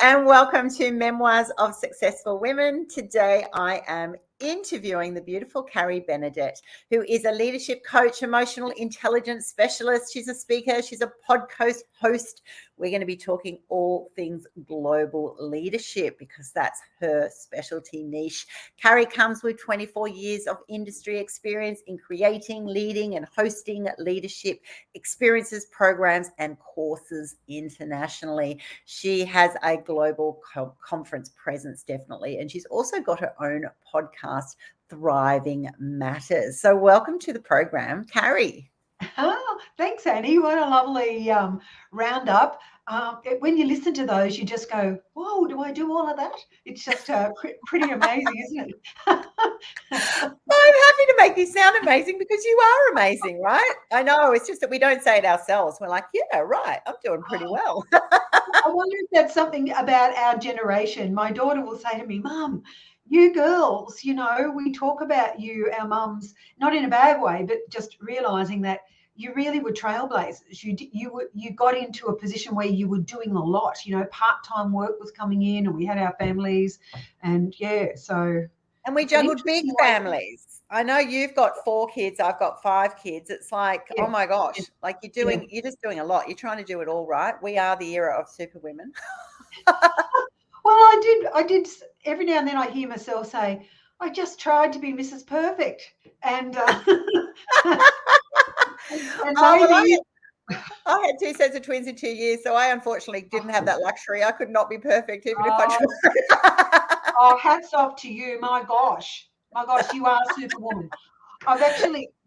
and welcome to Memoirs of Successful Women. Today I am interviewing the beautiful Carrie Benedet, who is a leadership coach, emotional intelligence specialist. She's a speaker, she's a podcast host. We're going to be talking all things global leadership because that's her specialty niche. Carrie comes with 24 years of industry experience in creating, leading, and hosting leadership experiences, programs, and courses internationally. She has a global conference presence, definitely, and she's also got her own podcast, Thriving Matters. So welcome to the program, Carrie. Oh, thanks, Annie. What a lovely roundup. When you listen to those, you just go, whoa, do I do all of that? It's just pretty amazing, isn't it? I'm happy to make you sound amazing because you are amazing, right? I know, it's just that we don't say it ourselves. We're like, yeah, right, I'm doing pretty well. I wonder if that's something about our generation. My daughter will say to me, Mum, you girls, we talk about you, our mums, not in a bad way, but just realizing that you really were trailblazers. You got into a position where you were doing a lot. Part-time work was coming in, and we had our families, and so. And we juggled big families. I know you've got 4 kids. I've got 5 kids. It's like, oh my gosh, like you're just doing a lot. You're trying to do it all right. We are the era of superwomen. Well, I did. Every now and then I hear myself say, I just tried to be Mrs. Perfect. And, I had 2 sets of twins in 2 years, so I unfortunately didn't have that luxury. I could not be perfect even if I tried. Oh, hats off to you. My gosh, you are a superwoman.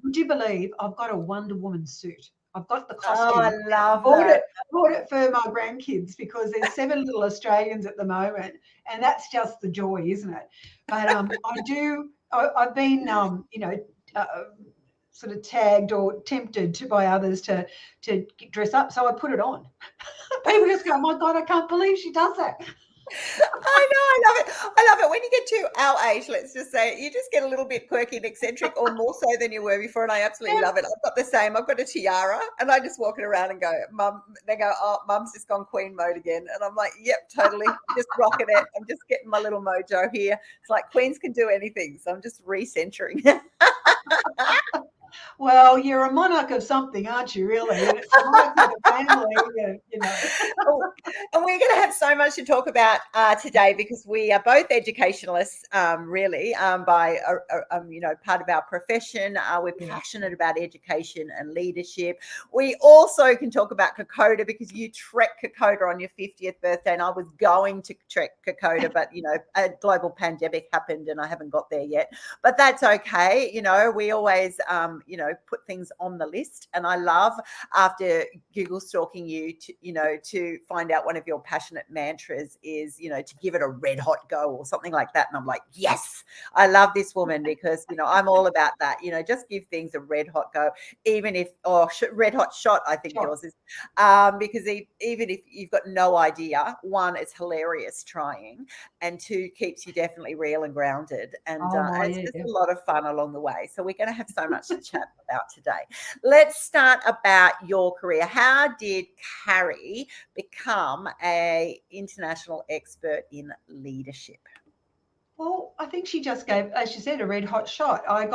Would you believe I've got a Wonder Woman suit? I've got the costume. Oh, I love that. I bought it for my grandkids because there's 7 little Australians at the moment, and that's just the joy, isn't it? But I've been, sort of tagged or tempted by others to dress up, so I put it on. People just go, oh my God, I can't believe she does that. I know, I love it. I love it. When you get to our age, let's just say, you just get a little bit quirky and eccentric, or more so than you were before, and I absolutely love it. I've got the same. I've got a tiara, and I just walk it around and go, Mum, they go, oh, Mum's just gone queen mode again. And I'm like, yep, totally, just rocking it. I'm just getting my little mojo here. It's like queens can do anything, so I'm just recentering. Well, you're a monarch of something, aren't you, really? And it's a monarch of the family, And we're going to have so much to talk about today because we are both educationalists, really, by, part of our profession. We're passionate about education and leadership. We also can talk about Kokoda because you trekked Kokoda on your 50th birthday, and I was going to trek Kokoda, but, a global pandemic happened and I haven't got there yet. But that's okay. We always, put things on the list. And I love, after Google stalking you, to find out one of your passionate mantras is, to give it a red hot go or something like that. And I'm like, yes, I love this woman because, I'm all about that. Just give things a red hot go, even if, red hot shot, I think yours is, because even if you've got no idea, 1, it's hilarious trying, and 2, keeps you definitely real and grounded. And it's just a lot of fun along the way. So we're going to have so much to chat about today. Let's start about your career. How did Carrie become an international expert in leadership? Well, I think she just gave, as she said, a red hot shot. I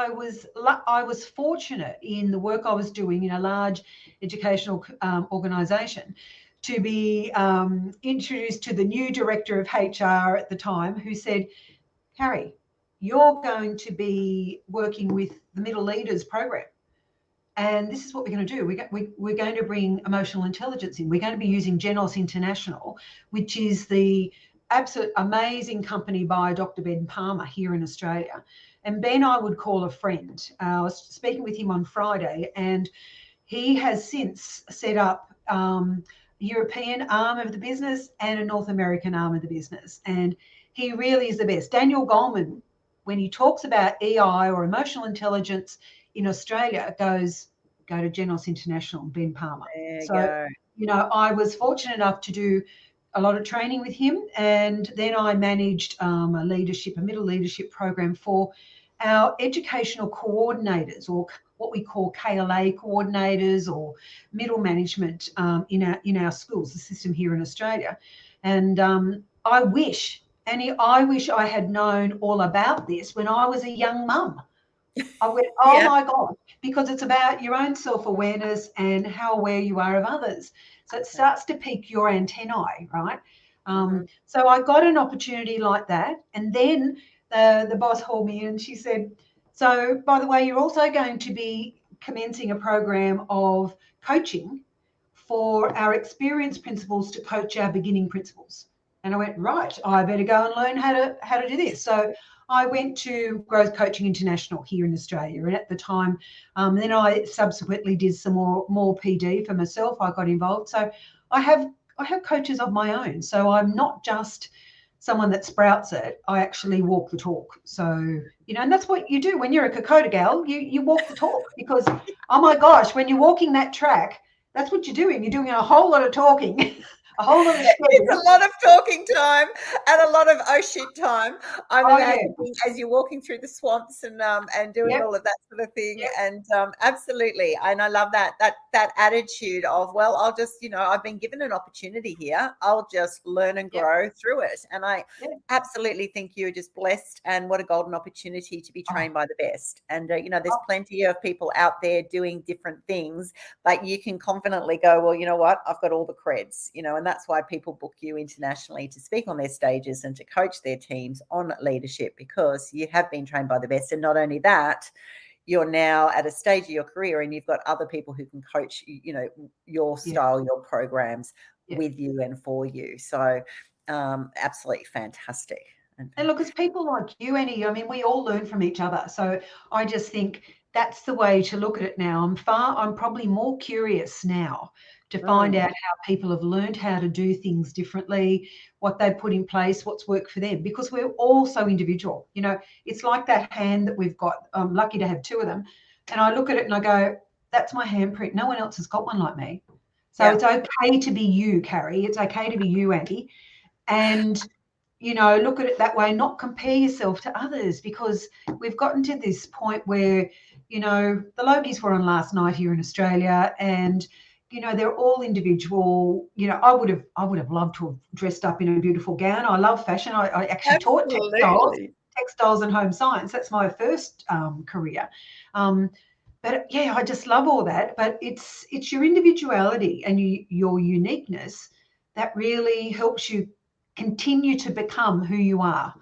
was fortunate in the work I was doing in a large educational organisation to be introduced to the new director of HR at the time, who said, Carrie, you're going to be working with the Middle Leaders program. And this is what we're going to do. We're going to bring emotional intelligence in. We're going to be using Genos International, which is the absolute amazing company by Dr. Ben Palmer here in Australia. And Ben, I would call a friend. I was speaking with him on Friday, and he has since set up a European arm of the business and a North American arm of the business. And he really is the best. Daniel Goleman, when he talks about EI or emotional intelligence in Australia, go to Genos International, Ben Palmer. I was fortunate enough to do a lot of training with him, and then I managed a middle leadership program for our educational coordinators, or what we call KLA coordinators, or middle management in our schools, the system here in Australia. And I wish I had known all about this when I was a young mum. I went, oh Yeah. my God, because it's about your own self-awareness and how aware you are of others. So it starts to pique your antennae, right? So I got an opportunity like that. And then the boss called me and she said, so by the way, you're also going to be commencing a program of coaching for our experienced principals to coach our beginning principals. And I went, right, I better go and learn how to do this. So I went to Growth Coaching International here in Australia, and at the time, then I subsequently did some more PD for myself. I got involved, so I have coaches of my own. So I'm not just someone that sprouts it. I actually walk the talk. So and that's what you do when you're a kokoda gal. You walk the talk, because oh my gosh, when you're walking that track, that's what you're doing. You're doing a whole lot of talking, a whole lot of It's a lot of talking time and a lot of oh shit time. I'm imagining as you're walking through the swamps and doing all of that sort of thing. Yep. And absolutely. And I love that attitude of, well, I'll just, I've been given an opportunity here. I'll just learn and grow through it. And I absolutely think you're just blessed, and what a golden opportunity to be trained by the best. And, there's plenty of people out there doing different things, but you can confidently go, well, you know what, I've got all the creds, and that's why people book you internationally to speak on their stages and to coach their teams on leadership, because you have been trained by the best. And not only that, you're now at a stage of your career and you've got other people who can coach, your style, your programs with you and for you. So absolutely fantastic. And look, it's people like you, Annie. I mean, we all learn from each other. So I just think that's the way to look at it now. I'm probably more curious now to find out how people have learned how to do things differently, what they put in place, what's worked for them, because we're all so individual. It's like that hand that we've got. I'm lucky to have two of them. And I look at it and I go, that's my handprint. No one else has got one like me. So it's okay to be you, Carrie. It's okay to be you, Annie. And look at it that way, not compare yourself to others, because we've gotten to this point where, the Logies were on last night here in Australia, and, they're all individual. I would have loved to have dressed up in a beautiful gown. I love fashion. I actually taught textiles and home science. That's my first career. But yeah, I just love all that. But it's your individuality and your uniqueness that really helps you continue to become who you are.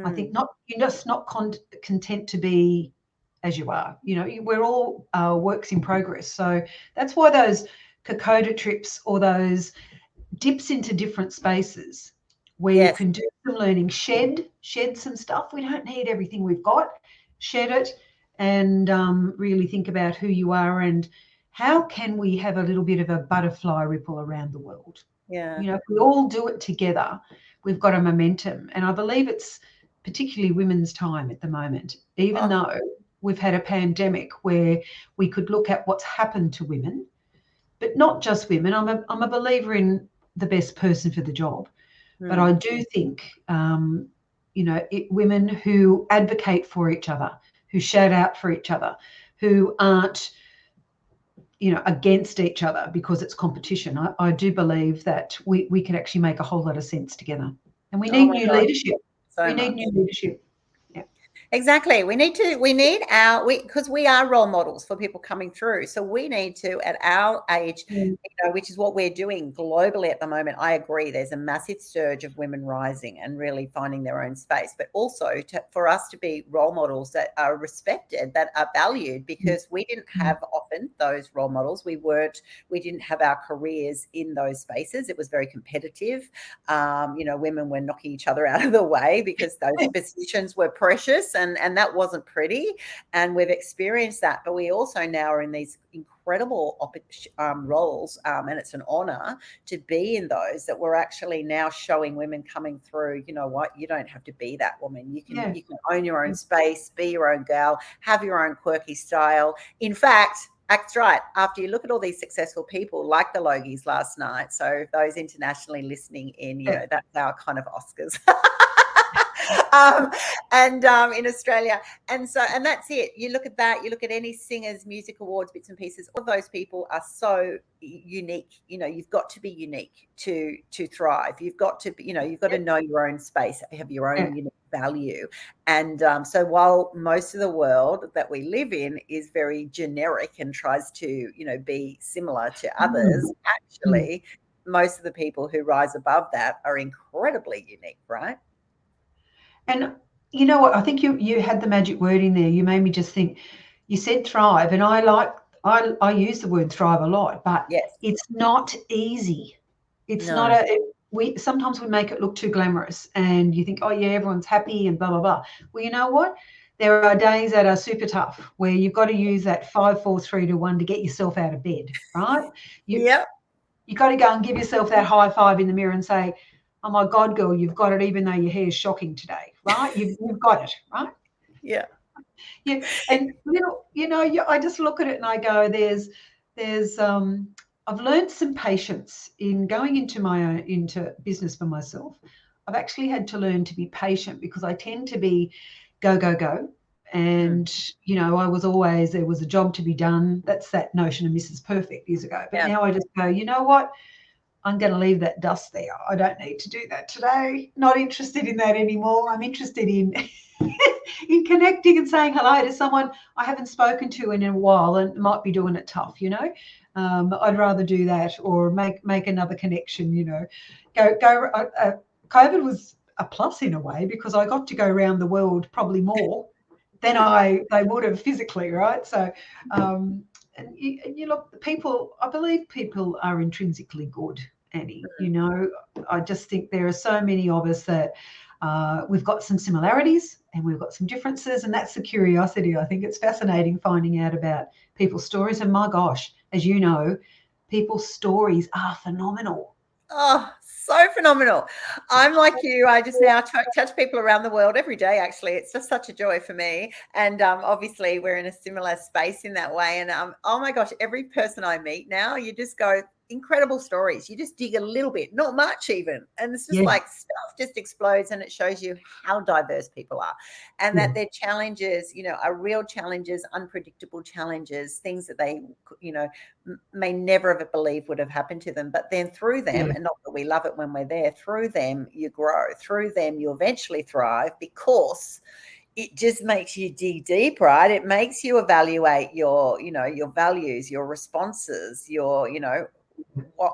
I think you're just not content to be as you are. We're all works in progress. So that's why those kokoda trips, or those dips into different spaces where you can do some learning, shed some stuff. We don't need everything we've got. Shed it and really think about who you are and how can we have a little bit of a butterfly ripple around the world. If we all do it together, we've got a momentum. And I believe it's particularly women's time at the moment, even though we've had a pandemic where we could look at what's happened to women, but not just women. I'm a believer in the best person for the job. But I do think, women who advocate for each other, who shout out for each other, who aren't, against each other because it's competition. I do believe that we can actually make a whole lot of sense together. And we need new leadership. We need new leadership. Exactly. Because we are role models for people coming through. So we need to, at our age, which is what we're doing globally at the moment. I agree. There's a massive surge of women rising and really finding their own space, but also for us to be role models that are respected, that are valued, because we didn't have often those role models. We didn't have our careers in those spaces. It was very competitive. Women were knocking each other out of the way because those positions were precious. And that wasn't pretty, and we've experienced that. But we also now are in these incredible roles, and it's an honor to be in those, that we're actually now showing women coming through, you know what, you don't have to be that woman. You can own your own space, be your own gal, have your own quirky style. In fact, that's right. After you look at all these successful people like the Logies last night, so those internationally listening in, that's our kind of Oscars. In Australia. And that's it. You look at that, you look at any singers, music awards, bits and pieces, all those people are so unique. You've got to be unique to thrive. You've got to be, you've got to know your own space, have your own unique value. And so while most of the world that we live in is very generic and tries to, be similar to others, actually, most of the people who rise above that are incredibly unique, right? And you know what? I think you had the magic word in there. You made me just think. You said thrive, and I use the word thrive a lot, but yes, it's not easy. It's not sometimes we make it look too glamorous, and you think, oh yeah, everyone's happy and blah blah blah. Well, you know what? There are days that are super tough where you've got to use that 5, 4, 3, 2, 1 to get yourself out of bed, right? You got to go and give yourself that high five in the mirror and say, oh my God, girl, you've got it, even though your hair's shocking today, right? You've got it, right? Yeah. Yeah. And I just look at it and I go, I've learned some patience in going into business for myself. I've actually had to learn to be patient because I tend to be go, go, go. And, I was always, there was a job to be done. That's that notion of Mrs. Perfect years ago. But now I just go, you know what? I'm going to leave that dust there. I don't need to do that today. Not interested in that anymore. I'm interested in in connecting and saying hello to someone I haven't spoken to in a while and might be doing it tough, I'd rather do that or make another connection, COVID was a plus in a way because I got to go around the world probably more than they would have physically, right? So and you look, I believe people are intrinsically good, Annie. I just think there are so many of us that we've got some similarities and we've got some differences, and that's the curiosity. I think it's fascinating finding out about people's stories. And my gosh, as you know, people's stories are phenomenal. Oh, so phenomenal. I'm like you. I just now touch people around the world every day, actually. It's just such a joy for me. And obviously, we're in a similar space in that way. And oh my gosh, every person I meet now, you just go, incredible stories. You just dig a little bit, not much even. And it's just like stuff just explodes, and it shows you how diverse people are and that their challenges, are real challenges, unpredictable challenges, things that they, may never have believed would have happened to them. But then through them, and not that we love it when we're there, through them, you grow. Through them, you eventually thrive because it just makes you dig deep, right? It makes you evaluate your, your values, your responses, your,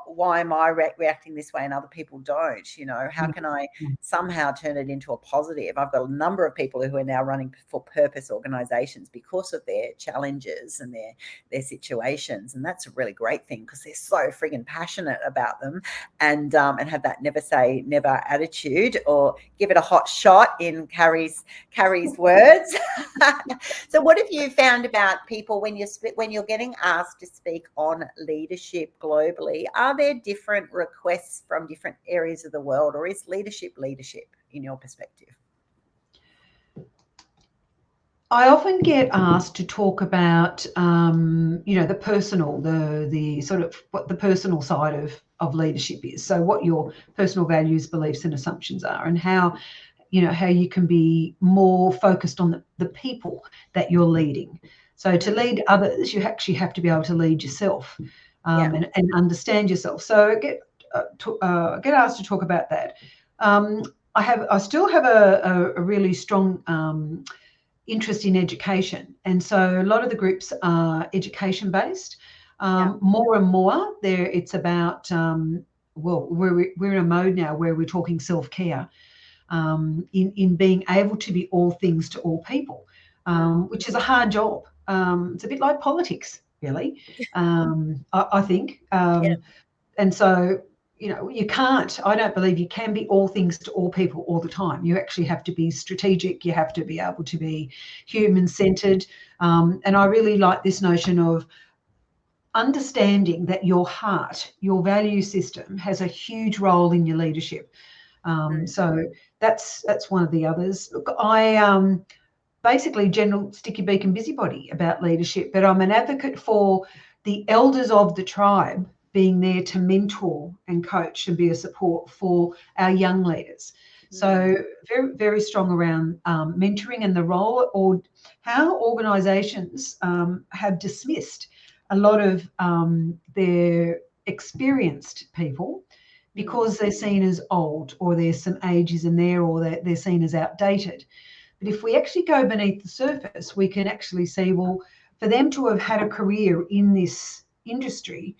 why am I reacting this way and other people don't? How can I somehow turn it into a positive? I've got a number of people who are now running for purpose organizations because of their challenges and their situations. And that's a really great thing because they're so friggin' passionate about them and have that never say never attitude, or give it a hot shot in Carrie's words. So what have you found about people when you're getting asked to speak on leadership globally? Are there different requests from different areas of the world, or is leadership in your perspective? I often get asked to talk about, the personal, the sort of what the personal side of leadership is. So what your personal values, beliefs, and assumptions are, and how you can be more focused on the people that you're leading. So to lead others, you actually have to be able to lead yourself. And understand yourself. So get asked to talk about that. I still have a really strong interest in education, and so a lot of the groups are education based. More and more, it's about we're in a mode now where we're talking self-care, in being able to be all things to all people, which is a hard job. It's a bit like politics. Really, I think. And so, you can't, I don't believe you can be all things to all people all the time. You actually have to be strategic. You have to be able to be human-centered. And I really like this notion of understanding that your heart, your value system has a huge role in your leadership. So that's one of the others. Look, I basically general sticky beak and busybody about leadership, but I'm an advocate for the elders of the tribe being there to mentor and coach and be a support for our young leaders. So very, very strong around mentoring and the role, or how organisations have dismissed a lot of their experienced people because they're seen as old, or there's some ageism there, or they're seen as outdated. But if we actually go beneath the surface, we can actually see, well, for them to have had a career in this industry,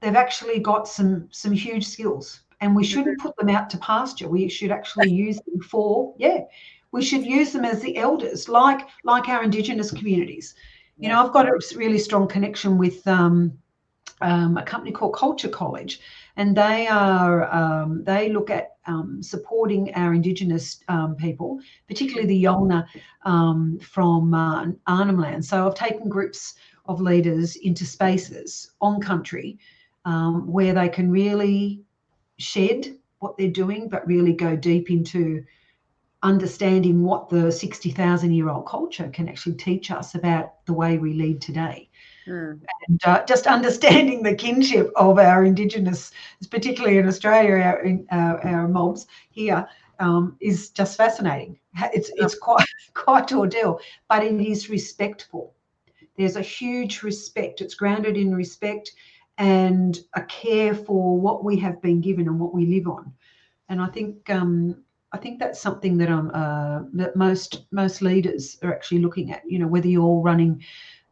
they've actually got some huge skills, and we shouldn't put them out to pasture. We should actually use them we should use them as the elders, like our Indigenous communities. You know, I've got a really strong connection with a company called Culture College, and they look at supporting our Indigenous people, particularly the Yolngu from Arnhem Land. So I've taken groups of leaders into spaces on country where they can really shed what they're doing, but really go deep into understanding what the 60,000-year-old culture can actually teach us about the way we lead today. And just understanding the kinship of our Indigenous, particularly in Australia, our mobs here, is just fascinating. It's quite ordeal, but it is respectful. There's a huge respect. It's grounded in respect and a care for what we have been given and what we live on. And I think that's something that that most leaders are actually looking at. You know, whether you're running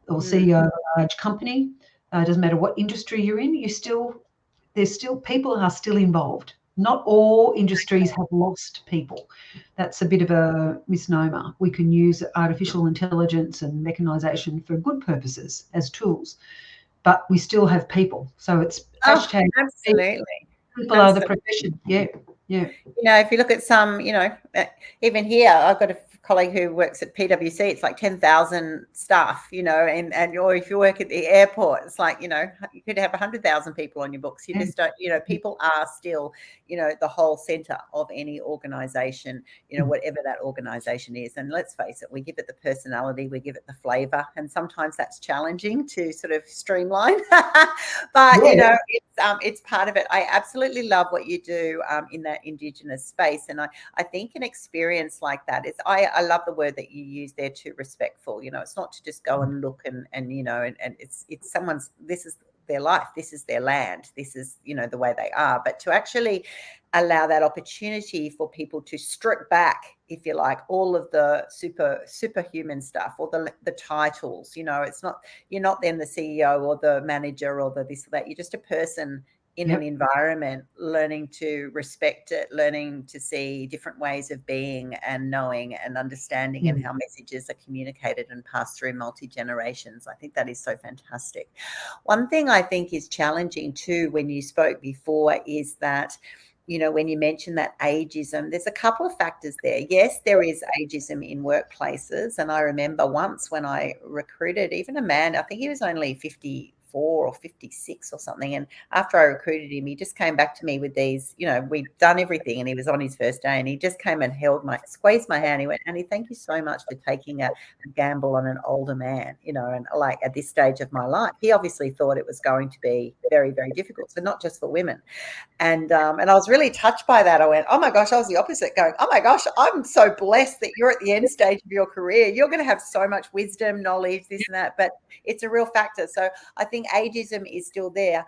or CEO of a large company, doesn't matter what industry you're in, people are still involved. Not all industries have lost people. That's a bit of a misnomer. We can use artificial intelligence and mechanisation for good purposes as tools, but we still have people. So it's hashtag absolutely. People are the profession. Yeah. You know, if you look at some, you know, even here, I've got a colleague who works at PwC. It's like 10,000 staff, you know, and or if you work at the airport, it's like, you know, you could have 100,000 people on your books. You just don't, you know, people are still, you know, the whole center of any organization, you know, whatever that organization is. And let's face it, we give it the personality, we give it the flavor, and sometimes that's challenging to sort of streamline. But you know, it's part of it. I absolutely love what you do in that Indigenous space, and I think an experience like that is I love the word that you use there, too, respectful. You know, it's not to just go and look and you know, and it's someone's, this is their life, this is their land, this is, you know, the way they are, but to actually allow that opportunity for people to strip back, if you like, all of the superhuman stuff or the titles. You know, it's not, you're not then the CEO or the manager or the this or that. You're just a person in an environment, learning to respect it, learning to see different ways of being and knowing and understanding, and how messages are communicated and passed through multi-generations. I think that is so fantastic. One thing I think is challenging too, when you spoke before, is that, you know, when you mentioned that ageism, there's a couple of factors there. Yes, there is ageism in workplaces. And I remember once when I recruited even a man, I think he was only 54 or 56 or something. And after I recruited him, he just came back to me with these, you know, we'd done everything and he was on his first day, and he just came and squeezed my hand. He went, "Annie, thank you so much for taking a gamble on an older man, you know, and like at this stage of my life." He obviously thought it was going to be very, very difficult. So not just for women. And I was really touched by that. I went, oh my gosh, I was the opposite, going, oh my gosh, I'm so blessed that you're at the end stage of your career. You're going to have so much wisdom, knowledge, this and that, but it's a real factor. So I think ageism is still there.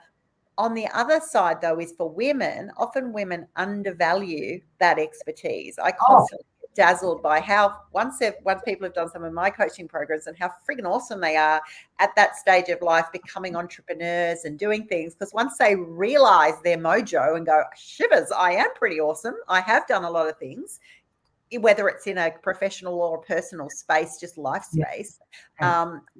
On the other side, though, is for women, often women undervalue that expertise. I constantly get dazzled by how once people have done some of my coaching programs and how friggin' awesome they are at that stage of life, becoming entrepreneurs and doing things. Because once they realize their mojo and go, shivers, I am pretty awesome, I have done a lot of things, whether it's in a professional or a personal space, just life space,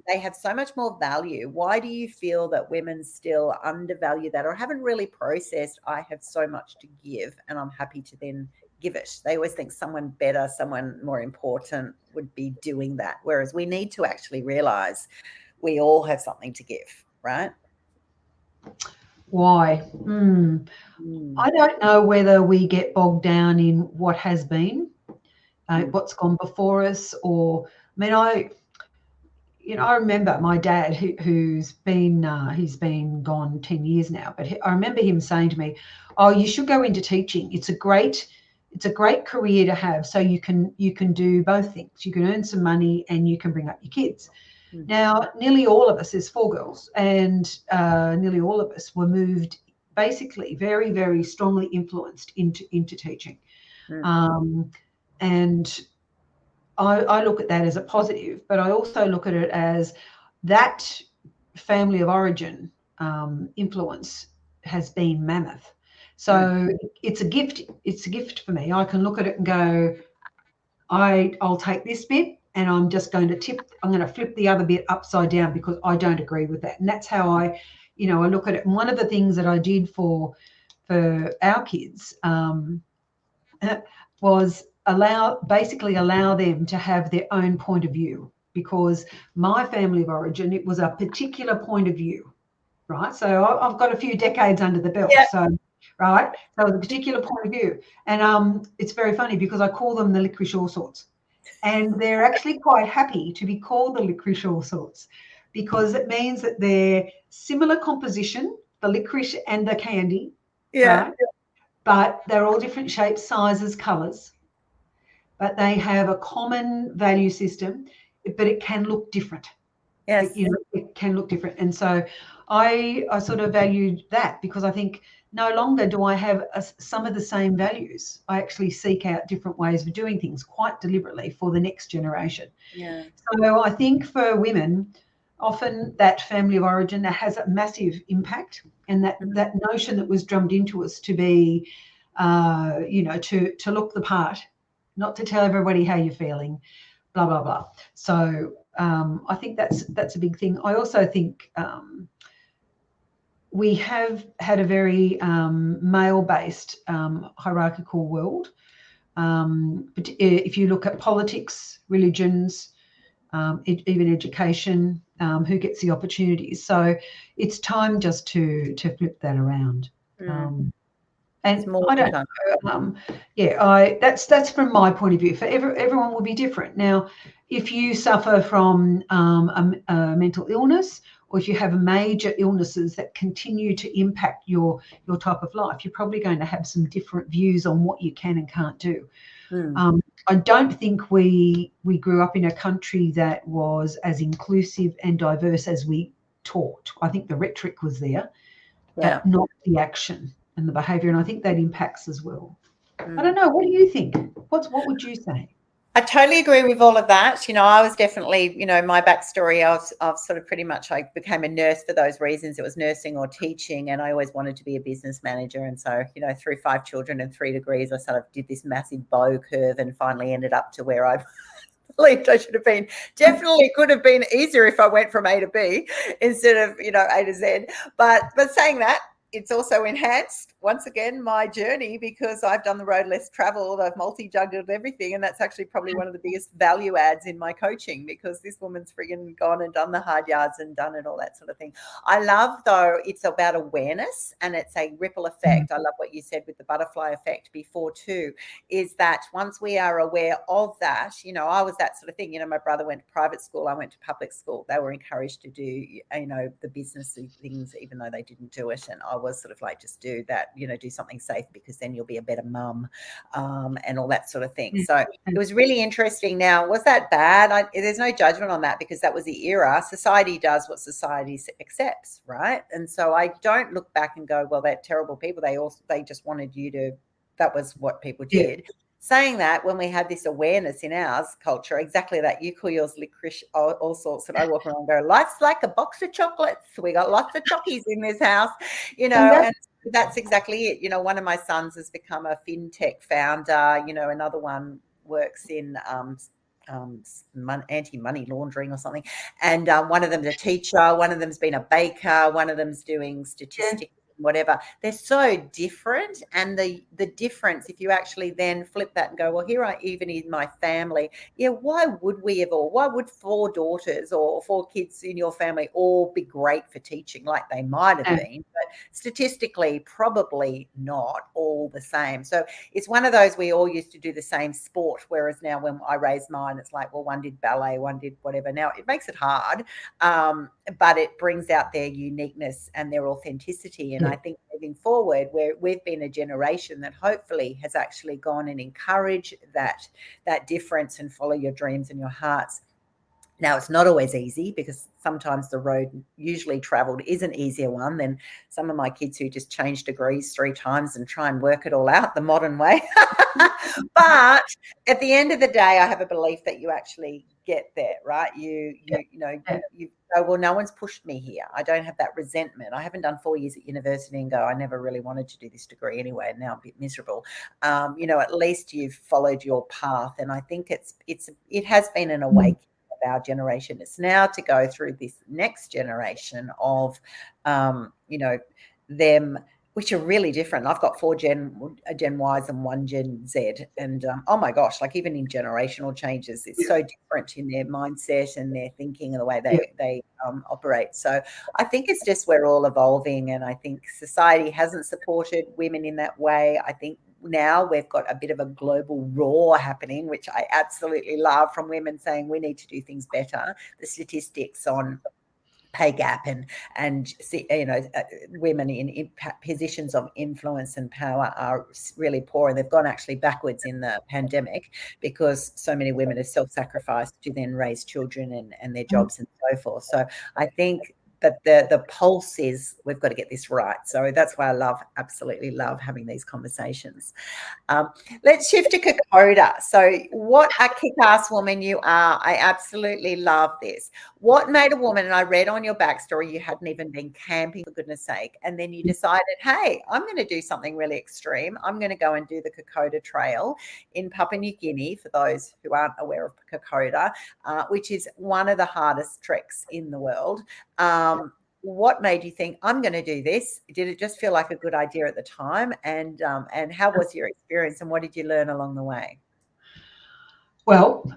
they have so much more value. Why do you feel that women still undervalue that, or haven't really processed, I have so much to give and I'm happy to then give it? They always think someone better, someone more important would be doing that. Whereas we need to actually realize we all have something to give, right? Why? I don't know whether we get bogged down in what has been, what's gone before us, or I remember my dad, he's been gone 10 years now, but I remember him saying to me, "Oh, you should go into teaching. It's it's a great career to have. So you can do both things. You can earn some money and you can bring up your kids. Now, nearly all of us, there's 4 girls, and nearly all of us were moved basically very, very strongly influenced into teaching. And I look at that as a positive, but I also look at it as that family of origin influence has been mammoth. So it's a gift. It's a gift for me. I can look at it and go, I'll take this bit and I'm just going to I'm going to flip the other bit upside down because I don't agree with that. And that's how I look at it. And one of the things that I did for our kids was basically allow them to have their own point of view, because my family of origin, it was a particular point of view, right? So I've got a few decades under the belt. Yeah. So, right. So the particular point of view. And it's very funny because I call them the licorice all sorts. And they're actually quite happy to be called the licorice all sorts, because it means that they're similar composition, the licorice and the candy. Yeah. Right? But they're all different shapes, sizes, colours. But they have a common value system, but it can look different. Yes. It can look different. And so I sort of valued that, because I think no longer do I have some of the same values. I actually seek out different ways of doing things quite deliberately for the next generation. Yeah. So I think for women, often that family of origin has a massive impact, and that notion that was drummed into us to be, to look the part, not to tell everybody how you're feeling, blah, blah, blah. So I think that's a big thing. I also think we have had a very male-based hierarchical world. But if you look at politics, religions, even education, who gets the opportunities. So it's time just to flip that around. And I don't know. That's from my point of view. For everyone will be different. Now, if you suffer from a mental illness, or if you have major illnesses that continue to impact your type of life, you're probably going to have some different views on what you can and can't do. I don't think we grew up in a country that was as inclusive and diverse as we taught. I think the rhetoric was there, but not the action and the behaviour, and I think that impacts as well. I don't know. What do you think? What would you say? I totally agree with all of that. I was definitely, my backstory, I've sort of pretty much, I became a nurse for those reasons. It was nursing or teaching, and I always wanted to be a business manager. And so, through 5 children and 3 degrees, I sort of did this massive bow curve and finally ended up to where I believed I should have been. Definitely could have been easier if I went from A to B instead of, A to Z. But saying that, it's also enhanced, once again, my journey, because I've done the road less traveled. I've multi-juggled everything. And that's actually probably one of the biggest value adds in my coaching, because this woman's friggin' gone and done the hard yards and done it, all that sort of thing. I love, though, it's about awareness and it's a ripple effect. I love what you said with the butterfly effect before too, is that once we are aware of that, I was that sort of thing. My brother went to private school. I went to public school. They were encouraged to do, the businessy things, even though they didn't do it. And I was sort of like, just do that, do something safe, because then you'll be a better mum, and all that sort of thing. So it was really interesting. Now, was that bad? There's no judgment on that, because that was the era. Society does what society accepts, right? And so I don't look back and go, well, they're terrible people. They just wanted you to, that was what people did. Yeah. Saying that, when we had this awareness in our culture, exactly that, you call yours licorice, all sorts, and I walk around and go, life's like a box of chocolates. We got lots of chockies in this house, and that's exactly it. One of my sons has become a fintech founder, another one works in anti-money laundering or something, and one of them's a teacher, one of them's been a baker, one of them's doing statistics, whatever. They're so different, and the difference, if you actually then flip that and go, well, here I even in my family, why would 4 daughters or 4 kids in your family all be great for teaching like they might have been, but statistically probably not all the same. So it's one of those, we all used to do the same sport, whereas now when I raised mine, it's like, well, one did ballet, one did whatever. Now it makes it hard, but it brings out their uniqueness and their authenticity. And I think moving forward, where we've been a generation that hopefully has actually gone and encouraged that difference and follow your dreams and your hearts. Now, it's not always easy, because sometimes the road usually traveled is an easier one than some of my kids who just change degrees 3 times and try and work it all out the modern way. But at the end of the day, I have a belief that you actually get there, right? You go, well, no one's pushed me here. I don't have that resentment. I haven't done 4 years at university and go, I never really wanted to do this degree anyway, and now I'm a bit miserable. At least you've followed your path. And I think it has been an awakening of our generation. It's now to go through this next generation of, them, which are really different. I've got 4 Gen Ys and 1 Gen Z. And oh my gosh, like even in generational changes, it's so different in their mindset and their thinking and the way they operate. So I think it's just we're all evolving, and I think society hasn't supported women in that way. I think now we've got a bit of a global roar happening, which I absolutely love, from women saying we need to do things better. The statistics on pay gap and women in positions of influence and power are really poor, and they've gone actually backwards in the pandemic, because so many women have self-sacrificed to then raise children and their jobs and so forth. So I think that the pulse is we've got to get this right. So that's why I absolutely love having these conversations. Let's shift to kokoda. So what a kick-ass woman you are. I absolutely love this. What made a woman, and I read on your backstory, you hadn't even been camping, for goodness sake, and then you decided, hey, I'm going to do something really extreme. I'm going to go and do the Kokoda Trail in Papua New Guinea, for those who aren't aware of Kokoda, which is one of the hardest treks in the world. What made you think, I'm going to do this? Did it just feel like a good idea at the time? And how was your experience, and what did you learn along the way? Well,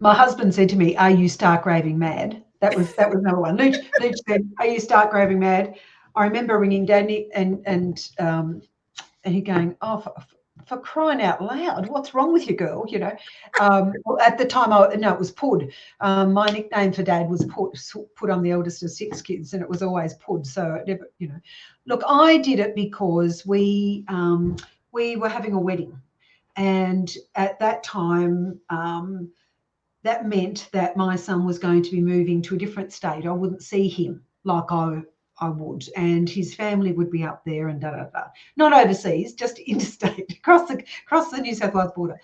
my husband said to me, "Are you stark raving mad?" That was number one. Luch said, "Are you stark raving mad?" I remember ringing Danny and he going, "Oh, for crying out loud, what's wrong with you, girl?" Well, at the time, it was Pud. My nickname for Dad was Pud. I'm the eldest of 6 kids, and it was always Pud. So it never, Look, I did it because we were having a wedding, and at that time, that meant that my son was going to be moving to a different state. I wouldn't see him like I would, and his family would be up there and not overseas, just interstate, across the New South Wales border.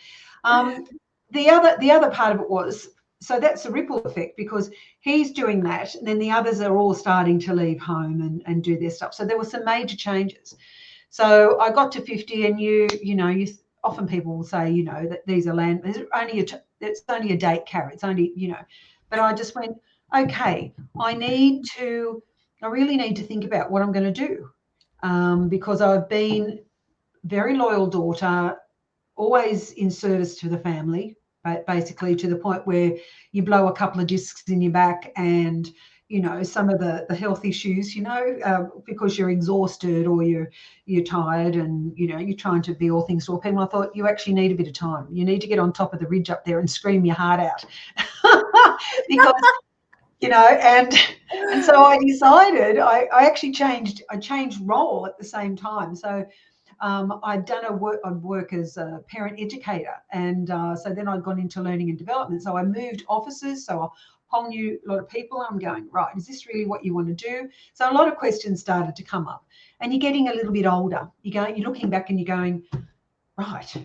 The other part of it was, so that's a ripple effect, because he's doing that, and then the others are all starting to leave home and do their stuff. So there were some major changes. So I got to 50, and you often people will say, that these are land. It's only a date carry. It's only, but I just went, okay, I really need to think about what I'm going to do, because I've been very loyal daughter, always in service to the family, but basically to the point where you blow a couple of discs in your back and, some of the health issues, because you're exhausted or you're tired and, you're trying to be all things to all people. I thought you actually need a bit of time. You need to get on top of the ridge up there and scream your heart out because, and so I decided I actually changed role at the same time. So I'd done work as a parent educator, and so then I'd gone into learning and development. So I moved offices, so a whole new lot of people. I'm going, right, is this really what you want to do? So a lot of questions started to come up, and you're getting a little bit older. You're looking back and you're going, right,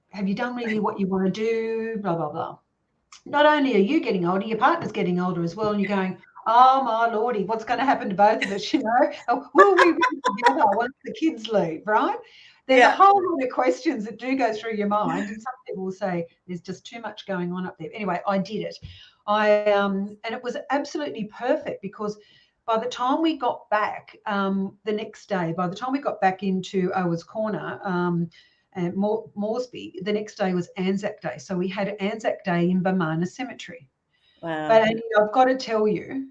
have you done really what you want to do? Blah, blah, blah. Not only are you getting older, your partner's getting older as well, and you're going, oh my lordy, what's going to happen to both of us? Will we be together once the kids leave, right? There's a whole lot of questions that do go through your mind, and some people will say there's just too much going on up there. Anyway, I did it. And it was absolutely perfect, because by the time we got back the next day, by the time we got back into Owa's Corner and Moresby, the next day was Anzac Day. So we had Anzac Day in Bamana Cemetery. Wow. But I've got to tell you,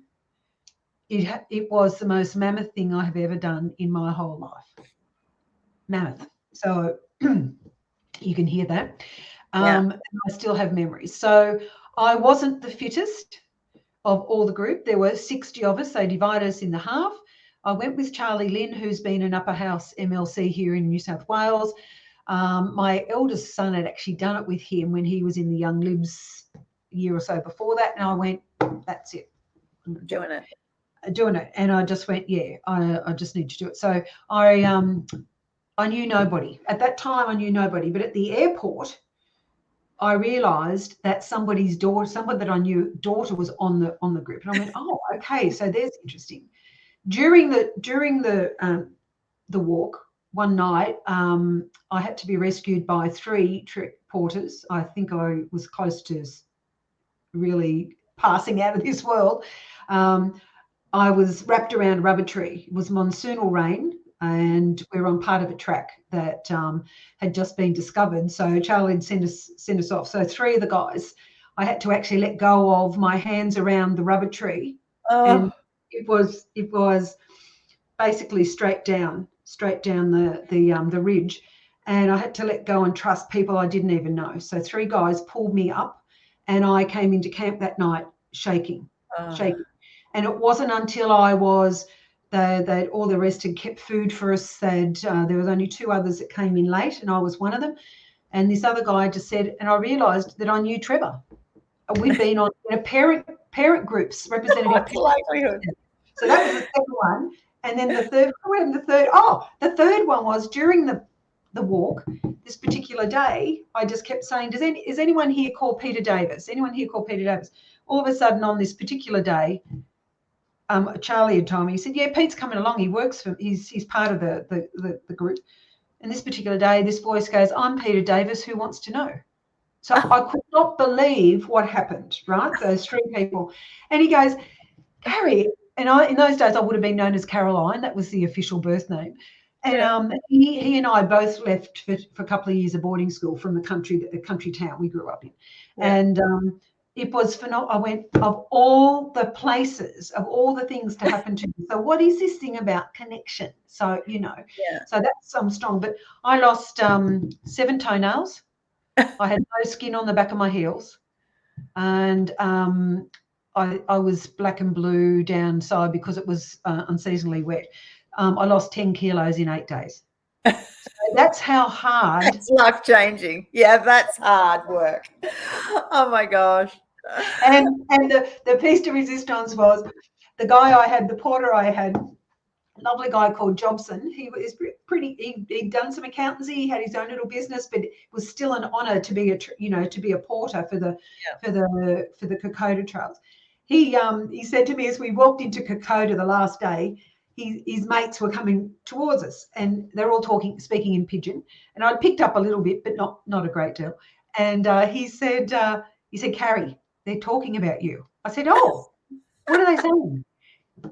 it was the most mammoth thing I have ever done in my whole life. Mammoth. So you can hear that. And I still have memories. So I wasn't the fittest of all the group. There were 60 of us. They divided us in the half. I went with Charlie Lynn, who's been an upper house MLC here in New South Wales. My eldest son had actually done it with him when he was in the Young Libs a year or so before that. And I went, that's it. Doing it. And I just went, yeah, I just need to do it. So I knew nobody. At that time, I knew nobody. But at the airport, I realised that somebody's daughter, someone that I knew, daughter was on the group. And I went, oh, okay, so there's interesting. During the walk, one night, I had to be rescued by 3 porters. I think I was close to really passing out of this world. I was wrapped around a rubber tree. It was monsoonal rain, and we were on part of a track that had just been discovered. So Charlie had sent us off. So 3 of the guys, I had to actually let go of my hands around the rubber tree, and it was basically straight down the ridge, and I had to let go and trust people I didn't even know. So 3 guys pulled me up, and I came into camp that night shaking. And it wasn't until I was, they all the rest had kept food for us. There was only 2 others that came in late, and I was one of them. And this other guy just said, and I realised that I knew Trevor. We'd been on parent groups, representative. What's the likelihood? So that was the second one. And then the third one was during the walk, this particular day, I just kept saying, is anyone here called Peter Davis? Anyone here called Peter Davis? All of a sudden on this particular day, Charlie had told me, he said, yeah, Pete's coming along. He works for, he's part of the group. And this particular day, this voice goes, I'm Peter Davis, who wants to know? So I could not believe what happened, right? Those 3 people. And he goes, Carrie, and in those days I would have been known as Caroline. That was the official birth name. And he and I both left for a couple of years of boarding school from the country town we grew up in. Yeah. And it was phenomenal. I went, of all the places, of all the things to happen to me. So what is this thing about connection? So, so that's strong. But I lost 7 toenails. I had no skin on the back of my heels. And I was black and blue downside because it was unseasonably wet. I lost 10 kilos in 8 days. So that's how hard. It's life-changing. Yeah, that's hard work. Oh, my gosh. And the piece de resistance was the guy I had, the porter I had, a lovely guy called Jobson. He was he'd done some accountancy, he had his own little business, but it was still an honour to be a porter for the Kokoda Trails. He said to me as we walked into Kokoda the last day, his mates were coming towards us, and they're all speaking in pidgin, and I'd picked up a little bit, but not a great deal. And he said, Carrie, they're talking about you. I said, oh, what are they saying?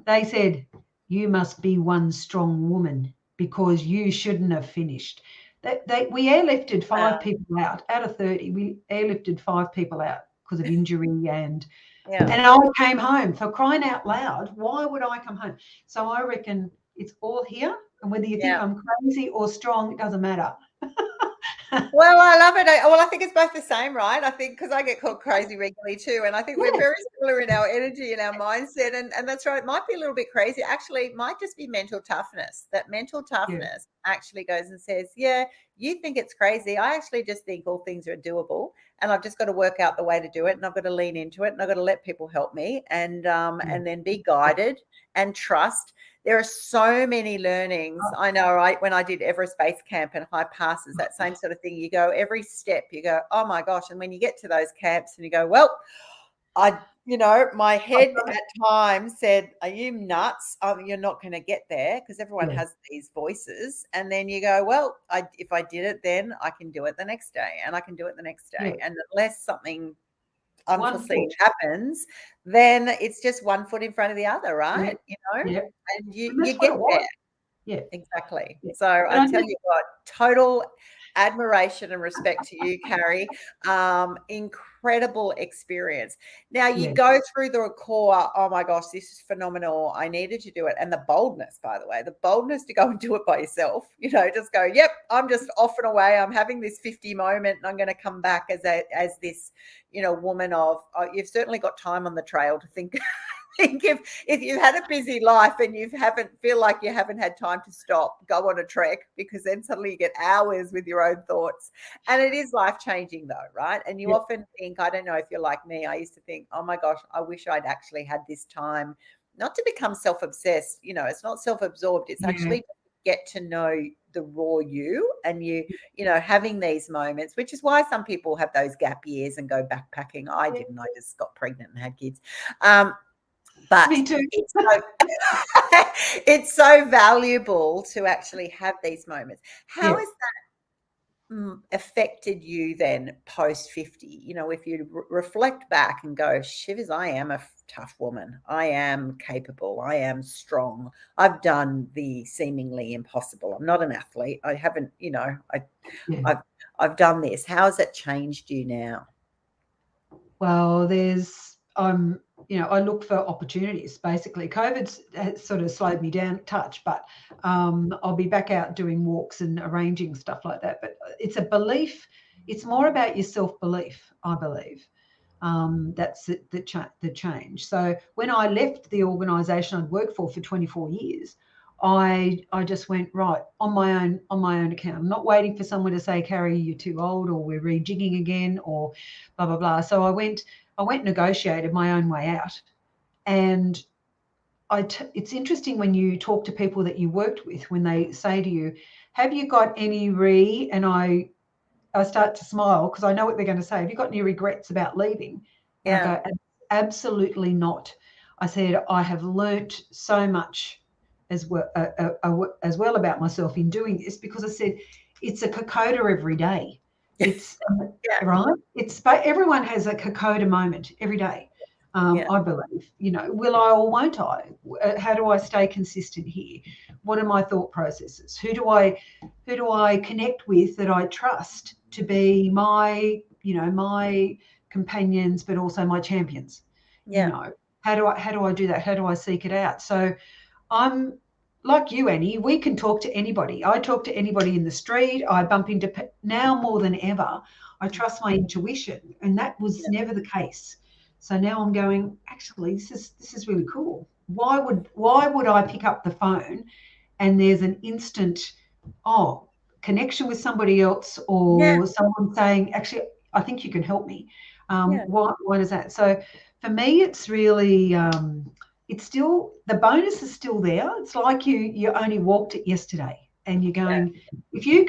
They said, you must be one strong woman because you shouldn't have finished. We airlifted 5 people out of 30. We airlifted 5 people out because of injury and I came home. For crying out loud, why would I come home? So I reckon it's all here, and whether you think I'm crazy or strong, it doesn't matter. Well, I love it. I think it's both the same, right? I think because I get called crazy regularly too, and I think we're very similar in our energy and our mindset, and that's right. It might be a little bit crazy. Actually, it might just be mental toughness. That mental toughness actually goes and says, yeah, you think it's crazy. I actually just think all things are doable, and I've just got to work out the way to do it, and I've got to lean into it, and I've got to let people help me, and then be guided and trust. There are so many learnings. I know, right? When I did Everest Base Camp and high passes, that same sort of thing. You go every step, you go, oh my gosh. And when you get to those camps and you go, well, my head at times said, are you nuts? You're not going to get there, because everyone has these voices. And then you go, well, if I did it, then I can do it the next day, and I can do it the next day. And unless something unforeseen happens, then it's just one foot in front of the other, right? And you get there. Yeah, exactly. So I tell you what, total admiration and respect to you, Carrie. Incredible experience. Now you go through the core. Oh my gosh, this is phenomenal. I needed to do it. And the boldness, by the way, the boldness to go and do it by yourself, just go, yep, I'm just off and away. I'm having this 50 moment, and I'm going to come back as this, woman of, you've certainly got time on the trail to think think if you had a busy life and you feel like you haven't had time to stop, go on a trek, because then suddenly you get hours with your own thoughts. And it is life-changing though, right? And you often think, I don't know if you're like me, I used to think, oh my gosh, I wish I'd actually had this time, not to become self-obsessed, it's not self-absorbed, it's actually to get to know the raw you, and you having these moments, which is why some people have those gap years and go backpacking. I didn't. I just got pregnant and had kids. But Me too. it's so valuable to actually have these moments. How has that affected you then post 50? If you reflect back and go, shivers, I am a tough woman. I am capable. I am strong. I've done the seemingly impossible. I'm not an athlete. I haven't, I've done this. How has that changed you now? Well, I look for opportunities. Basically, COVID's sort of slowed me down a touch, but I'll be back out doing walks and arranging stuff like that. But it's a belief. It's more about your self-belief, I believe. That's the change. So when I left the organisation I'd worked for 24 years, I just went right on my own account. I'm not waiting for someone to say, Carrie, you're too old, or we're rejigging again, or blah blah blah. So I went negotiated my own way out. And it's interesting when you talk to people that you worked with, when they say to you, have you got any and I start to smile because I know what they're going to say. Have you got any regrets about leaving? And I go, absolutely not. I said, I have learnt so much as well about myself in doing this, because I said, it's a kokoda every day. It's right. Everyone has a kokoda moment every day. I believe, will I or won't I? How do I stay consistent here? What are my thought processes? Who do I connect with that I trust to be my companions, but also my champions? How do I do that? How do I seek it out? So I'm like you, Annie. We can talk to anybody. I talk to anybody in the street. I bump into, now more than ever, I trust my intuition, and that was never the case. So now I'm going, actually, this is really cool. Why would I pick up the phone and there's an instant connection with somebody else, or someone saying, actually, I think you can help me. Why is that? So for me, it's really it's still, the bonus is still there. It's like you only walked it yesterday, and you're going, if you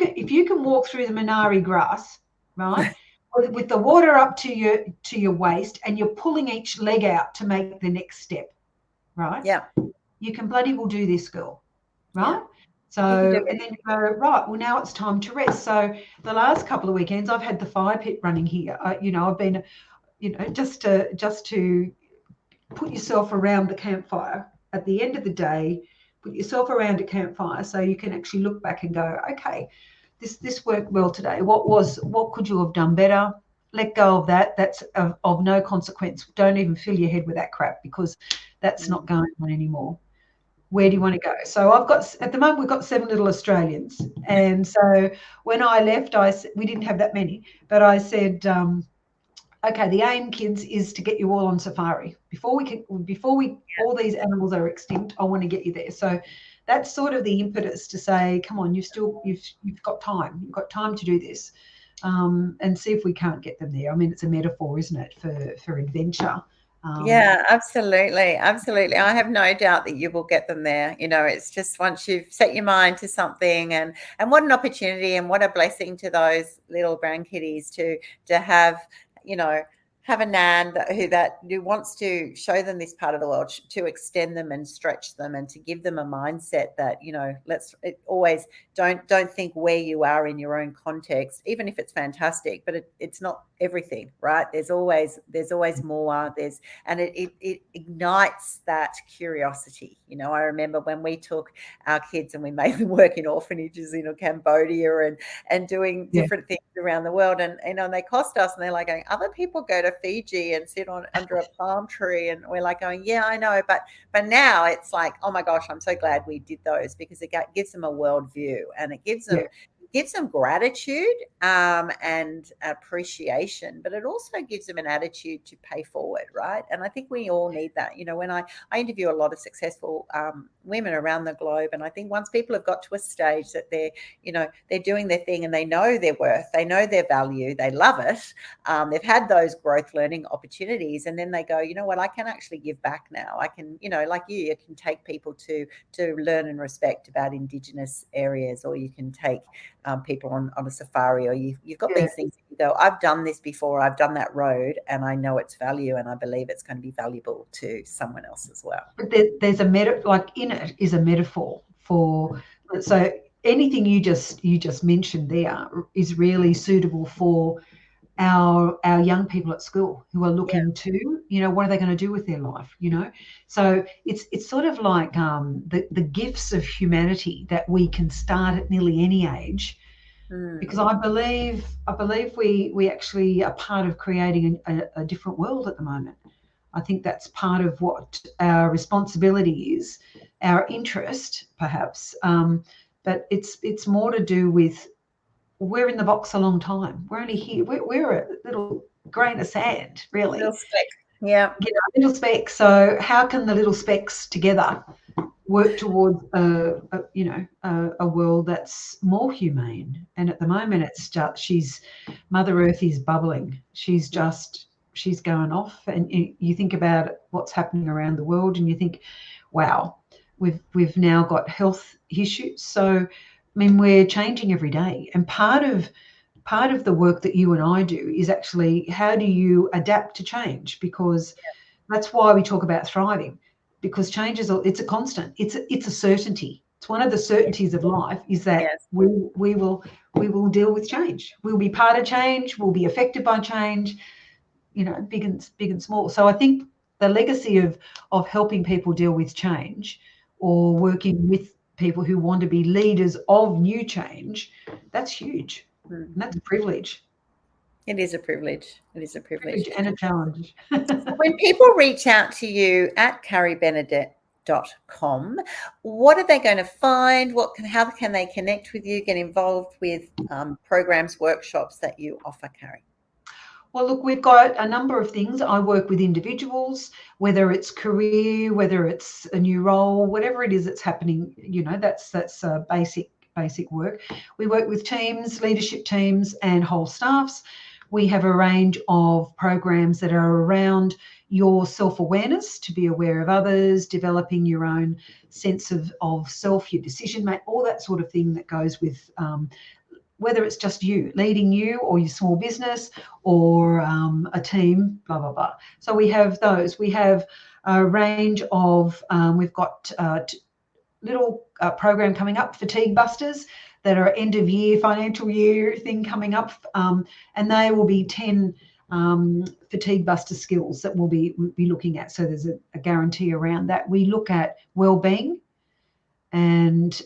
can walk through the Minari grass, right? With the water up to your waist, and you're pulling each leg out to make the next step, right? Yeah. You can bloody well do this, girl, right? So, and then you go, right, well, now it's time to rest. So the last couple of weekends, I've had the fire pit running here. I've been, just to put yourself around the campfire at the end of the day, put yourself around a campfire so you can actually look back and go, okay, this worked well today. What could you have done better? Let go of that. That's of no consequence. Don't even fill your head with that crap, because that's not going on anymore. Where do you want to go? So at the moment, we've got 7 little Australians. And so when I left, we didn't have that many, but I said, okay, the aim, kids, is to get you all on safari. Before all these animals are extinct, I want to get you there. So that's sort of the impetus to say, come on, you've got time. You've got time to do this, and see if we can't get them there. I mean, it's a metaphor, isn't it, for adventure? Absolutely. I have no doubt that you will get them there. It's just, once you've set your mind to something, and what an opportunity and what a blessing to those little grandkiddies to have, have a nan who wants to show them this part of the world, to extend them and stretch them, and to give them a mindset that, always don't think where you are in your own context, even if it's fantastic, but it's not everything, right? There's always more. It ignites that curiosity. I remember when we took our kids and we made them work in orphanages in Cambodia and doing different things around the world, and they cost us, and they're like going, other people go to Fiji and sit under a palm tree, and we're like going, yeah, I know, but now it's like, oh my gosh, I'm so glad we did those, because it gives them a worldview, and it gives gives them gratitude and appreciation, but it also gives them an attitude to pay forward, right? And I think we all need that. When I interview a lot of successful women around the globe, and I think once people have got to a stage that they're doing their thing and they know their worth, they know their value, they love it, they've had those growth learning opportunities, and then they go, you know what, I can actually give back now. I can, like you can take people to learn and respect about Indigenous areas, or you can take people on a safari, or you've got these things that you go, I've done this before, I've done that road, and I know its value, and I believe it's going to be valuable to someone else as well. But there's like in it is a metaphor for, so anything you just mentioned there is really suitable for our young people at school who are looking to, what are they going to do with their life, So it's sort of like the gifts of humanity that we can start at nearly any age, because I believe we actually are part of creating a different world at the moment. I think that's part of what our responsibility is, our interest perhaps, but it's more to do with, we're in the box a long time. We're only here. We're a little grain of sand, really. Little speck. Yeah. Little speck. So how can the little specks together work towards a world that's more humane? And at the moment, it's just Mother Earth is bubbling. She's going off, and you think about what's happening around the world, and you think, wow, we've now got health issues. So we're changing every day, and part of the work that you and I do is actually, how do you adapt to change? Because that's why we talk about thriving, because change it's a constant. It's a certainty. It's one of the certainties of life, is that we will deal with change. We'll be part of change. We'll be affected by change. Big and small. So I think the legacy of helping people deal with change, or working with people who want to be leaders of new change, that's huge. And that's a privilege. It is a privilege. It is a privilege and a challenge. When people reach out to you at carriebenedet.com, what are they going to find? How can they connect with you, get involved with programs, workshops that you offer, Carrie? Well, look, we've got a number of things. I work with individuals, whether it's career, whether it's a new role, whatever it is that's happening, that's basic work. We work with teams, leadership teams, and whole staffs. We have a range of programs that are around your self-awareness, to be aware of others, developing your own sense of self, your decision making, all that sort of thing that goes with whether it's just you, leading you, or your small business, or a team, blah, blah, blah. So we have those. We have a range of, we've got little program coming up, Fatigue Busters, that are end of year, financial year thing coming up. And they will be 10 fatigue buster skills that we'll be looking at. So there's a guarantee around that. We look at well-being and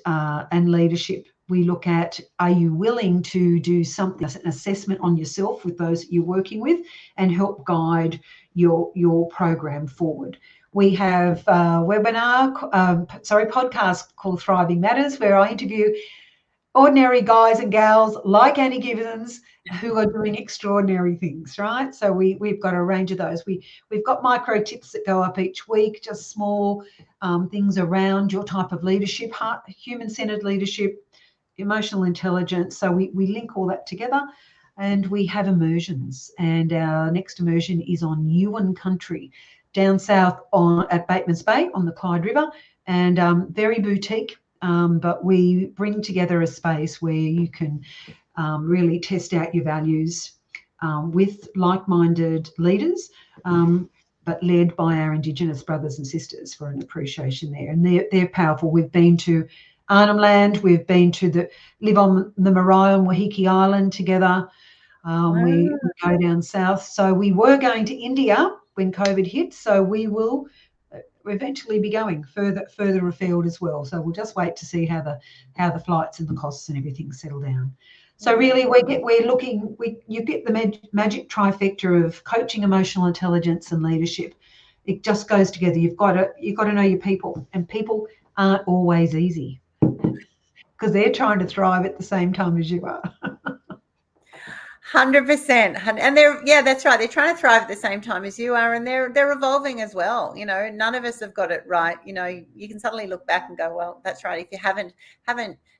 leadership. We look at, are you willing to do something, an assessment on yourself with those that you're working with, and help guide your program forward. We have a podcast called Thriving Matters, where I interview ordinary guys and gals like Annie Gibbins who are doing extraordinary things, right? So we've got a range of those. We've got micro tips that go up each week, just small things around your type of leadership, human-centered leadership, emotional intelligence. So we link all that together, and we have immersions. And our next immersion is on Yuin country, down south at Bateman's Bay on the Clyde River, and very boutique. But we bring together a space where you can really test out your values with like-minded leaders, but led by our Indigenous brothers and sisters, for an appreciation there. And they're powerful. We've been to Arnhem Land. We've been to live on the Marae on Wahiki Island together. We go down south. So we were going to India when COVID hit. So we will eventually be going further afield as well. So we'll just wait to see how the flights and the costs and everything settle down. So really, you get the magic trifecta of coaching, emotional intelligence, and leadership. It just goes together. You've got to know your people, and people aren't always easy. because they're trying to thrive at the same time as you are. 100%. And that's right. They're trying to thrive at the same time as you are, and they're evolving as well. None of us have got it right. You can suddenly look back and go, well, that's right. If you haven't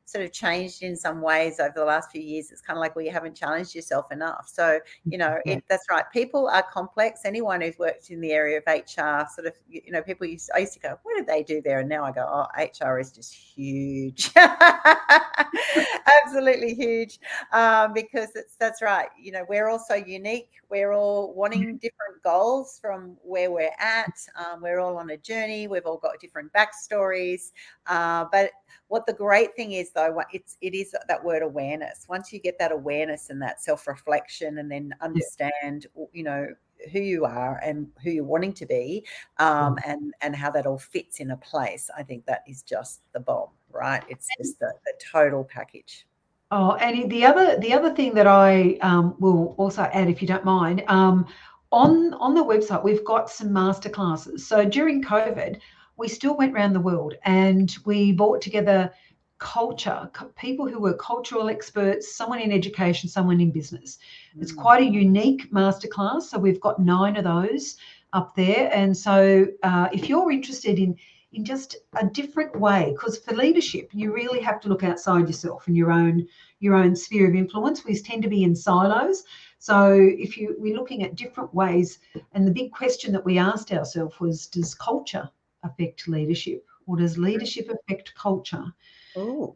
sort of changed in some ways over the last few years, it's kind of like, well, you haven't challenged yourself enough. So, that's right. People are complex. Anyone who's worked in the area of HR, sort of, people I used to go, what did they do there? And now I go, oh, HR is just huge. Absolutely huge. Because that's right. We're also unique. We're all wanting different goals from where we're at. We're all on a journey. We've all got different backstories. But what the great thing is, though, it is that word awareness. Once you get that awareness and that self-reflection, and then understand, who you are and who you're wanting to be, and how that all fits in a place, I think that is just the bomb, right? It's just the total package. Oh, and the other thing that I will also add, if you don't mind, on the website we've got some masterclasses. So during COVID, we still went around the world and we brought together people who were cultural experts, someone in education, someone in business. It's quite a unique masterclass. So we've got 9 of those up there. And so if you're interested in just a different way, because for leadership, you really have to look outside yourself and your own sphere of influence. We tend to be in silos. So if we're looking at different ways, and the big question that we asked ourselves was, does culture affect leadership, or does leadership affect culture? Ooh.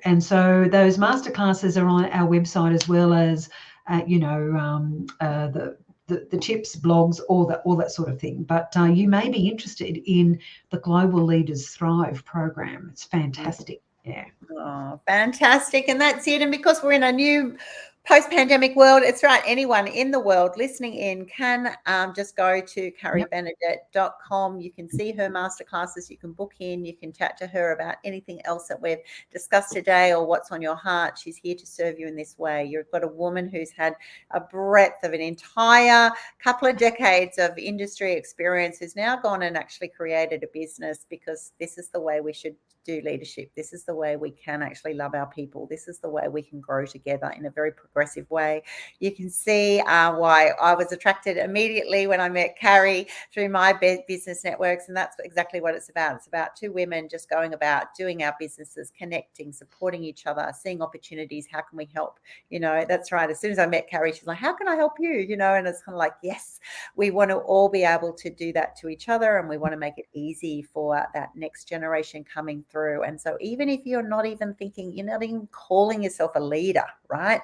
And so those masterclasses are on our website, as well as the tips, blogs, all that sort of thing. But you may be interested in the Global Leaders Thrive program. It's fantastic. Yeah. Oh, fantastic. And that's it. And because we're in a new post-pandemic world, it's right. Anyone in the world listening in can just go to carriebenedet.com. You can see her masterclasses. You can book in. You can chat to her about anything else that we've discussed today, or what's on your heart. She's here to serve you in this way. You've got a woman who's had a breadth of an entire couple of decades of industry experience, who's now gone and actually created a business, because this is the way we should do leadership. This is the way we can actually love our people. This is the way we can grow together in a very progressive way. You can see why I was attracted immediately when I met Carrie through my business networks, and that's exactly what it's about. It's about 2 women just going about doing our businesses, connecting, supporting each other, seeing opportunities. How can we help? That's right. As soon as I met Carrie, she's like, how can I help you? And it's kind of like, yes, we want to all be able to do that to each other, and we want to make it easy for that next generation coming through. And so even if you're not even thinking, you're not even calling yourself a leader, right?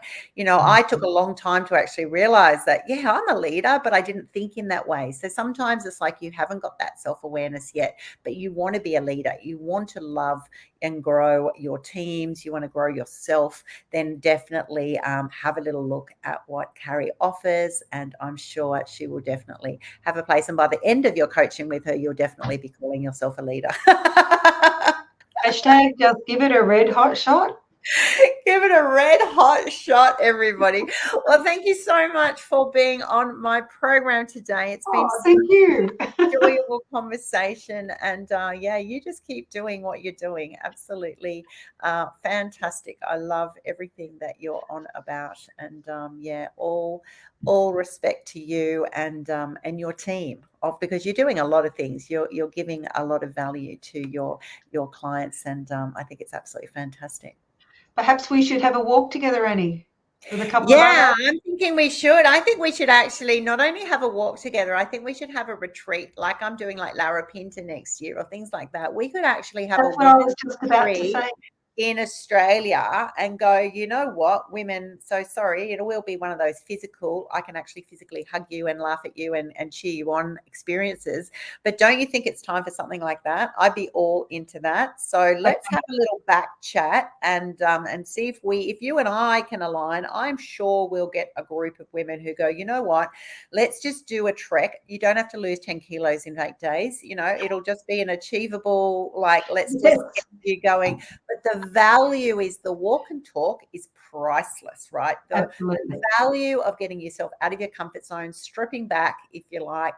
I took a long time to actually realize that, yeah, I'm a leader, but I didn't think in that way. So sometimes it's like you haven't got that self-awareness yet, but you want to be a leader. You want to love and grow your teams. You want to grow yourself. Then definitely have a little look at what Carrie offers, and I'm sure she will definitely have a place. And by the end of your coaching with her, you'll definitely be calling yourself a leader. Hashtag just give it a red hot shot. Give it a red hot shot, everybody. Well, thank you so much for being on my program today. It's been thank you. enjoyable conversation, and you just keep doing what you're doing. Absolutely fantastic. I love everything that you're on about, and all respect to you and your team, because you're doing a lot of things. You're giving a lot of value to your clients, and I think it's absolutely fantastic. Perhaps we should have a walk together, Annie, with a couple of others. I'm thinking we should. I think we should actually not only have a walk together, I think we should have a retreat, like I'm doing, like Lara Pinter next year, or things like that. We could actually have That's what I was just about to say. In Australia, and go, you know what, women, so sorry, it will be one of those physical, I can actually physically hug you and laugh at you and cheer you on experiences. But don't you think it's time for something like that? I'd be all into that. So let's have a little back chat and see if you and I can align. I'm sure we'll get a group of women who go, you know what, let's just do a trek. You don't have to lose 10 kilos in 8 days. It'll just be an achievable, like, let's just get you going. But the value is, the walk and talk is priceless, right? The value of getting yourself out of your comfort zone, stripping back, if you like,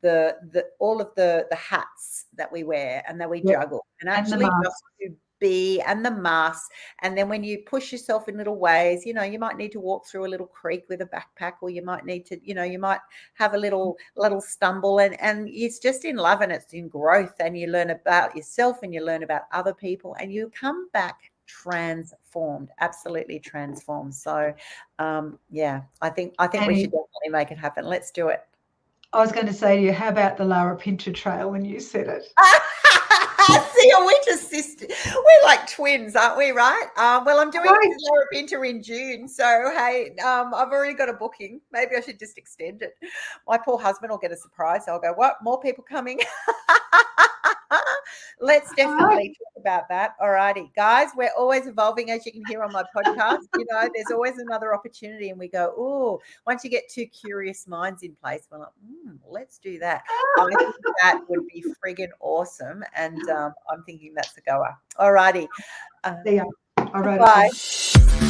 the all of the hats that we wear and that we juggle, and actually just to be and the mask. And then when you push yourself in little ways, you know, you might need to walk through a little creek with a backpack, or you might need to, you know, you might have a little stumble, and it's just in love and it's in growth, and you learn about yourself and you learn about other people, and you come back transformed, absolutely transformed. So yeah, I think we should definitely make it happen. Let's do it. I was going to say to you, how about the Lara Pinter Trail when you said it? See, we're just sisters. We're like twins, aren't we? Right? Well, I'm doing Lara Pinter in June, so hey, I've already got a booking. Maybe I should just extend it. My poor husband will get a surprise. I'll go, what? More people coming? Let's definitely talk about that. All righty, guys, we're always evolving, as you can hear on my podcast. You know, there's always another opportunity, and we go, oh, once you get two curious minds in place, we're like, let's do that. I think that would be friggin' awesome, and I'm thinking that's a goer. All righty. See ya. All right. Bye.